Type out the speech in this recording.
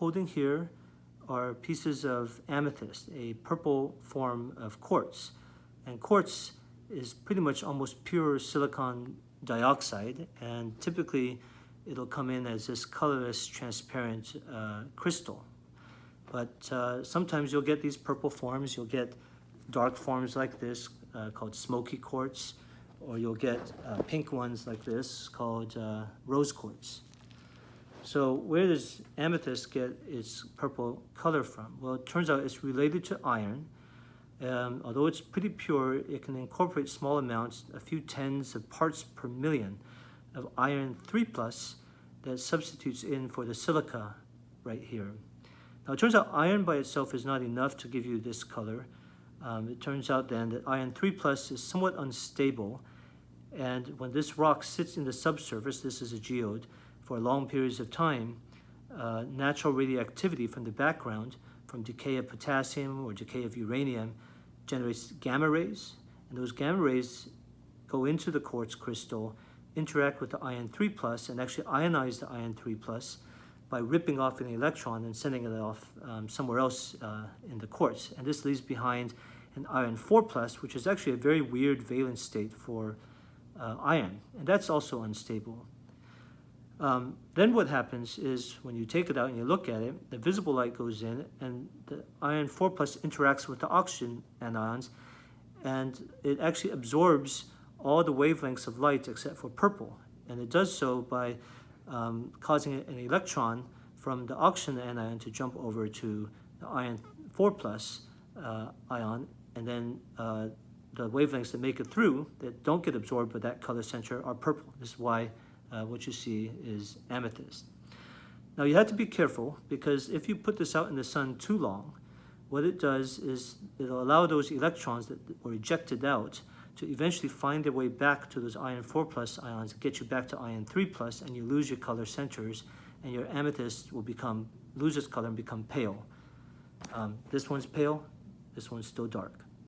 holding here are pieces of amethyst, a purple form of quartz. And quartz is pretty much almost pure silicon dioxide, and typically it'll come in as this colorless, transparent crystal. But sometimes you'll get these purple forms, you'll get dark forms like this called smoky quartz, or you'll get pink ones like this called rose quartz. So where does amethyst get its purple color from? Well, it turns out it's related to iron. Although it's pretty pure, it can incorporate small amounts, a few tens of parts per million, of iron 3+ that substitutes in for the silica right here. Now it turns out iron by itself is not enough to give you this color. It turns out then that iron 3+ is somewhat unstable, and when this rock sits in the subsurface, this is a geode, for long periods of time, natural radioactivity from the background, from decay of potassium or decay of uranium, generates gamma rays, and those gamma rays go into the quartz crystal, interact with the iron 3+, and actually ionize the iron 3+ by ripping off an electron and sending it off somewhere else in the quartz. And this leaves behind an iron 4+, which is actually a very weird valence state for iron, and that's also unstable. Then what happens is when you take it out and you look at it, the visible light goes in and the iron 4+ interacts with the oxygen anions, and it actually absorbs all the wavelengths of light except for purple. And it does so by causing an electron from the oxygen anion to jump over to the iron 4+ ion, and then the wavelengths that make it through that don't get absorbed by that color center are purple. This is why what you see is amethyst. Now you have to be careful, because if you put this out in the sun too long, what it does is it'll allow those electrons that were ejected out to eventually find their way back to those iron 4+ ions, get you back to iron 3+, and you lose your color centers, and your amethyst will lose its color and become pale. This one's pale, this one's still dark.